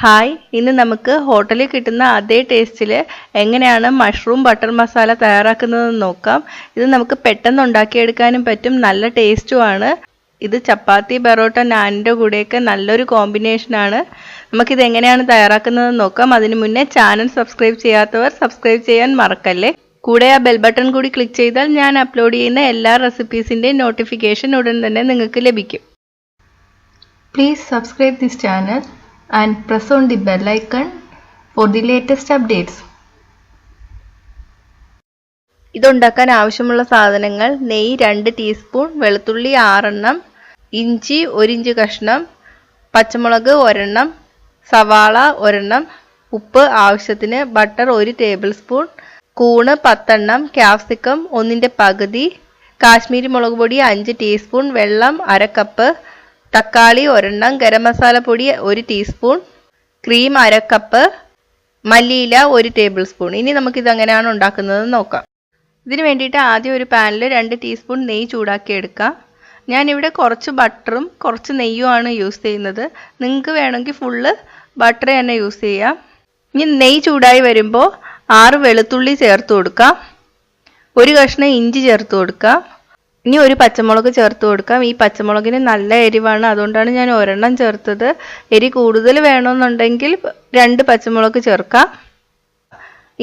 Hi, ഇന്ന് നമുക്ക് ഹോട്ടലിൽ കിട്ടുന്ന അതേ ടേസ്റ്റിൽ എങ്ങനെയാണ് മഷ്റൂം ബട്ടർ മസാല തയ്യാറാക്കുന്നതെന്ന് നോക്കാം. ഇത് നമുക്ക് പെട്ടെന്ന് ഉണ്ടാക്കിയെടുക്കാനും പറ്റും, നല്ല ടേസ്റ്റുമാണ്. ഇത് ചപ്പാത്തി, ബറോട്ട, നാനിൻ്റെ കൂടെയൊക്കെ നല്ലൊരു കോമ്പിനേഷനാണ്. നമുക്കിത് എങ്ങനെയാണ് തയ്യാറാക്കുന്നതെന്ന് നോക്കാം. അതിന് മുന്നേ ചാനൽ സബ്സ്ക്രൈബ് ചെയ്യാത്തവർ സബ്സ്ക്രൈബ് ചെയ്യാൻ മറക്കല്ലേ. കൂടെ ആ ബെൽ ബട്ടൺ കൂടി ക്ലിക്ക് ചെയ്താൽ ഞാൻ അപ്ലോഡ് ചെയ്യുന്ന എല്ലാ റെസിപ്പീസിൻ്റെയും നോട്ടിഫിക്കേഷൻ ഉടൻ തന്നെ നിങ്ങൾക്ക് ലഭിക്കും. Please subscribe this channel and press on the bell icon for the latest updates. ഇതുണ്ടാക്കാൻ ആവശ്യമുള്ള സാധനങ്ങൾ: നെയ്യ് 2 ടീസ്പൂൺ, വെളുത്തുള്ളി 6 എണ്ണം, ഇഞ്ചി 1 ഇഞ്ച് കഷ്ണം, പച്ചമുളക് 1 എണ്ണം, സവാള 1 എണ്ണം, ഉപ്പ് ആവശ്യത്തിന്, ബട്ടർ 1 ടേബിൾ സ്പൂൺ, കൂണ് 10 എണ്ണം, ക്യാപ്സിക്കം 1ന്റെ പകുതി, കാശ്മീരി മുളക് പൊടി 5 ടീസ്പൂൺ, വെള്ളം 1/2 കപ്പ്, തക്കാളി 1 എണ്ണം, ഗരം മസാല പൊടി 1 ടീസ്പൂൺ, ക്രീം 1/2 കപ്പ്, മല്ലിയില 1 ടേബിൾ സ്പൂൺ. ഇനി നമുക്കിത് എങ്ങനെയാണ് ഉണ്ടാക്കുന്നത് നോക്കാം. ഇതിന് വേണ്ടിയിട്ട് ആദ്യം ഒരു പാനിൽ 2 ടീസ്പൂൺ നെയ്യ് ചൂടാക്കി എടുക്കാം. ഞാനിവിടെ കുറച്ച് ബട്ടറും കുറച്ച് നെയ്യുമാണ് യൂസ് ചെയ്യുന്നത്. നിങ്ങൾക്ക് വേണമെങ്കിൽ ഫുള്ള് ബട്ടർ തന്നെ യൂസ് ചെയ്യാം. ഇനി നെയ്യ് ചൂടായി വരുമ്പോൾ 6 വെളുത്തുള്ളി ചേർത്ത് കൊടുക്കാം, 1 കഷ്ണം ഇഞ്ചി ചേർത്ത് കൊടുക്കാം, ഇനി 1 പച്ചമുളക് ചേർത്ത് കൊടുക്കാം. ഈ പച്ചമുളകിന് നല്ല എരിവാണ്, അതുകൊണ്ടാണ് ഞാൻ 1 എണ്ണം ചേർത്തത്. എരി കൂടുതൽ വേണമെന്നുണ്ടെങ്കിൽ 2 പച്ചമുളക് ചേർക്കാം.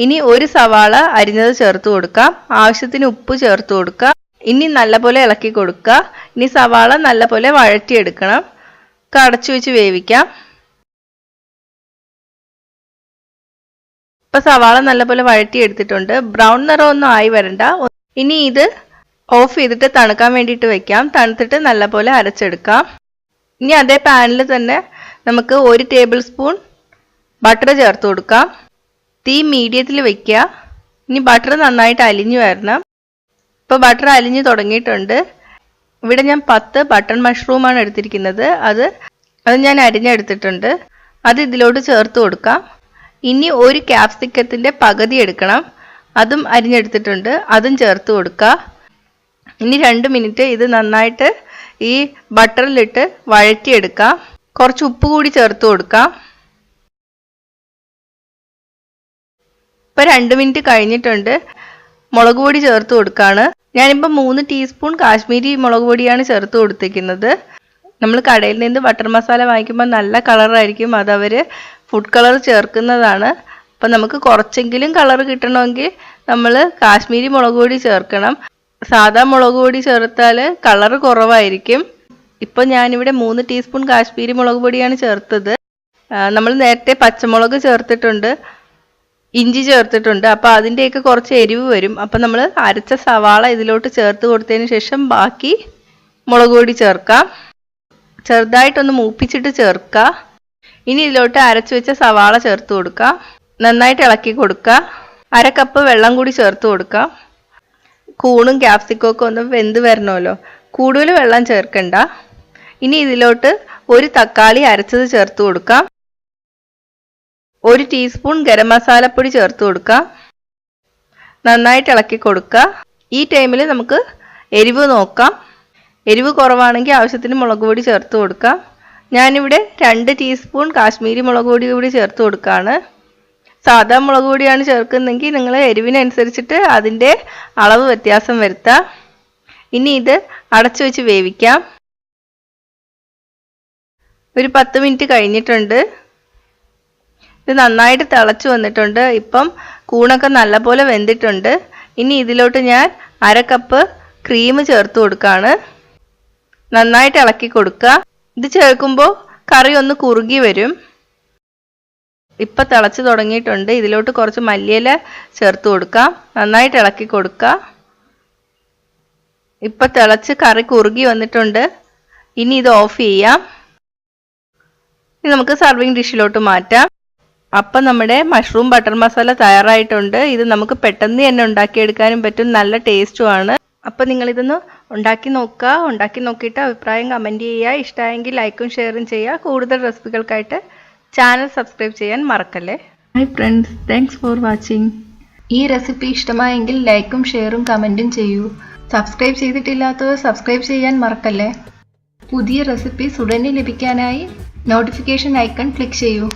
ഇനി 1 സവാള അരിഞ്ഞത് ചേർത്ത് കൊടുക്കാം, ആവശ്യത്തിന് ഉപ്പ് ചേർത്ത് കൊടുക്കാം. ഇനി നല്ലപോലെ ഇളക്കി കൊടുക്കുക. ഇനി സവാള നല്ലപോലെ വഴറ്റിയെടുക്കണം. അടച്ചു വെച്ച് വേവിക്കാം. ഇപ്പം സവാള നല്ലപോലെ വഴറ്റിയെടുത്തിട്ടുണ്ട്. ബ്രൗൺ നിറമൊന്നും ആയി വരണ്ട. ഇനി ഇത് ഓഫ് ചെയ്തിട്ട് തണുക്കാൻ വേണ്ടിയിട്ട് വെക്കാം. തണുത്തിട്ട് നല്ലപോലെ അരച്ചെടുക്കാം. ഇനി അതേ പാനിൽ തന്നെ നമുക്ക് 1 ടേബിൾ സ്പൂൺ ബട്ടർ ചേർത്ത് കൊടുക്കാം. തീ മീഡിയത്തിൽ വെക്കുക. ഇനി ബട്ടർ നന്നായിട്ട് അലിഞ്ഞു വരണം. ഇപ്പോൾ ബട്ടർ അലിഞ്ഞു തുടങ്ങിയിട്ടുണ്ട്. ഇവിടെ ഞാൻ 10 ബട്ടൺ മഷ്റൂമാണ് എടുത്തിരിക്കുന്നത്. അത് ഞാൻ അരിഞ്ഞെടുത്തിട്ടുണ്ട്. അത് ഇതിലോട്ട് ചേർത്ത് കൊടുക്കാം. ഇനി 1 ക്യാപ്സിക്കത്തിൻ്റെ പകുതി എടുക്കണം, അതും അരിഞ്ഞെടുത്തിട്ടുണ്ട്. അതും ചേർത്ത് കൊടുക്കുക. ഇനി 2 മിനിറ്റ് ഇത് നന്നായിട്ട് ഈ ബട്ടറിലിട്ട് വഴറ്റിയെടുക്കാം. കുറച്ച് ഉപ്പ് കൂടി ചേർത്ത് കൊടുക്കാം. ഇപ്പോൾ 2 മിനിറ്റ് കഴിഞ്ഞിട്ടുണ്ട്. മുളക് പൊടി ചേർത്ത് കൊടുക്കുകയാണ്. ഞാനിപ്പോൾ 3 ടീസ്പൂൺ കാശ്മീരി മുളക് പൊടിയാണ് ചേർത്ത് കൊടുത്തിരിക്കുന്നത്. നമ്മൾ കടയിൽ നിന്ന് ബട്ടർ മസാല വാങ്ങിക്കുമ്പോൾ നല്ല കളറായിരിക്കും, അതവർ ഫുഡ് കളർ ചേർക്കുന്നതാണ്. അപ്പം നമുക്ക് കുറച്ചെങ്കിലും കളർ കിട്ടണമെങ്കിൽ നമ്മൾ കാശ്മീരി മുളക് പൊടി ചേർക്കണം. സാധാ മുളക് പൊടി ചേർത്താൽ കളർ കുറവായിരിക്കും. ഇപ്പോൾ ഞാനിവിടെ 3 ടീസ്പൂൺ കാശ്മീരി മുളക് പൊടിയാണ് ചേർത്തത്. നമ്മൾ നേരത്തെ പച്ചമുളക് ചേർത്തിട്ടുണ്ട്, ഇഞ്ചി ചേർത്തിട്ടുണ്ട്. അപ്പോൾ അതിൻ്റെയൊക്കെ കുറച്ച് എരിവ് വരും. അപ്പോൾ നമ്മൾ അരച്ച സവാള ഇതിലോട്ട് ചേർത്ത് കൊടുത്തതിന് ശേഷം ബാക്കി മുളക് പൊടി ചേർക്കാം. ചെറുതായിട്ടൊന്ന് മൂപ്പിച്ചിട്ട് ചേർക്കുക. ഇനി ഇതിലോട്ട് അരച്ച് വെച്ച സവാള ചേർത്ത് കൊടുക്കുക. നന്നായിട്ട് ഇളക്കി കൊടുക്കുക. 1/2 കപ്പ് വെള്ളം കൂടി ചേർത്ത് കൊടുക്കുക. കൂണും ക്യാപ്സിക്കും ഒക്കെ ഒന്ന് വെന്ത് വരണമല്ലോ, കൂടുതൽ വെള്ളം ചേർക്കണ്ട. ഇനി ഇതിലോട്ട് 1 തക്കാളി അരച്ചത് ചേർത്ത് കൊടുക്കാം. 1 ടീസ്പൂൺ ഗരം മസാലപ്പൊടി ചേർത്ത് കൊടുക്കാം. നന്നായിട്ട് ഇളക്കി കൊടുക്കുക. ഈ ടൈമിൽ നമുക്ക് എരിവ് നോക്കാം. എരിവ് കുറവാണെങ്കിൽ ആവശ്യത്തിന് മുളക് പൊടി ചേർത്ത് കൊടുക്കാം. ഞാനിവിടെ 2 ടീസ്പൂൺ കാശ്മീരി മുളക് പൊടി കൂടി ചേർത്ത് കൊടുക്കുകയാണ്. സാധാ മുളക് പൊടിയാണ് ചേർക്കുന്നതെങ്കിൽ നിങ്ങൾ എരിവിനനുസരിച്ചിട്ട് അതിൻ്റെ അളവ് വ്യത്യാസം വരുത്താം. ഇനി ഇത് അടച്ചു വെച്ച് വേവിക്കാം. ഒരു 10 മിനിറ്റ് കഴിഞ്ഞിട്ടുണ്ട്. ഇത് നന്നായിട്ട് തിളച്ച് വന്നിട്ടുണ്ട്. ഇപ്പം കൂണൊക്കെ നല്ലപോലെ വെന്തിട്ടുണ്ട്. ഇനി ഇതിലോട്ട് ഞാൻ 1/2 കപ്പ് ക്രീം ചേർത്ത് കൊടുക്കുകയാണ്. നന്നായിട്ട് ഇളക്കി കൊടുക്കുക. ഇത് ചേർക്കുമ്പോൾ കറി ഒന്ന് കുറുകി വരും. ഇപ്പം തിളച്ച് തുടങ്ങിയിട്ടുണ്ട്. ഇതിലോട്ട് കുറച്ച് മല്ലിയില ചേർത്ത് കൊടുക്കാം. നന്നായിട്ട് ഇളക്കി കൊടുക്കുക. ഇപ്പം തിളച്ച് കറി കുറുകി വന്നിട്ടുണ്ട്. ഇനി ഇത് ഓഫ് ചെയ്യാം. ഇനി നമുക്ക് സർവിങ് ഡിഷിലോട്ട് മാറ്റാം. അപ്പം നമ്മുടെ മഷ്റൂം ബട്ടർ മസാല തയ്യാറായിട്ടുണ്ട്. ഇത് നമുക്ക് പെട്ടെന്ന് തന്നെ ഉണ്ടാക്കിയെടുക്കാനും പറ്റും, നല്ല ടേസ്റ്റുമാണ്. അപ്പം നിങ്ങളിതൊന്ന് ഉണ്ടാക്കി നോക്കുക. ഉണ്ടാക്കി നോക്കിയിട്ട് അഭിപ്രായം കമൻറ്റ് ചെയ്യുക. ഇഷ്ടമായെങ്കിൽ ലൈക്കും ഷെയറും ചെയ്യുക. കൂടുതൽ റെസിപ്പികൾക്കായിട്ട് ചാനൽ സബ്സ്ക്രൈബ് ചെയ്യാൻ മറക്കല്ലേ. Hi friends, thanks for watching. ഈ റെസിപ്പി ഇഷ്ടമായെങ്കിൽ ലൈക്കും ഷെയറും കമൻറ്റും ചെയ്യൂ. സബ്സ്ക്രൈബ് ചെയ്തിട്ടില്ലാത്തവർ സബ്സ്ക്രൈബ് ചെയ്യാൻ മറക്കല്ലേ. പുതിയ റെസിപ്പീസ് ഉടനെ ലഭിക്കാനായി നോട്ടിഫിക്കേഷൻ ഐക്കൺ ക്ലിക്ക് ചെയ്യൂ.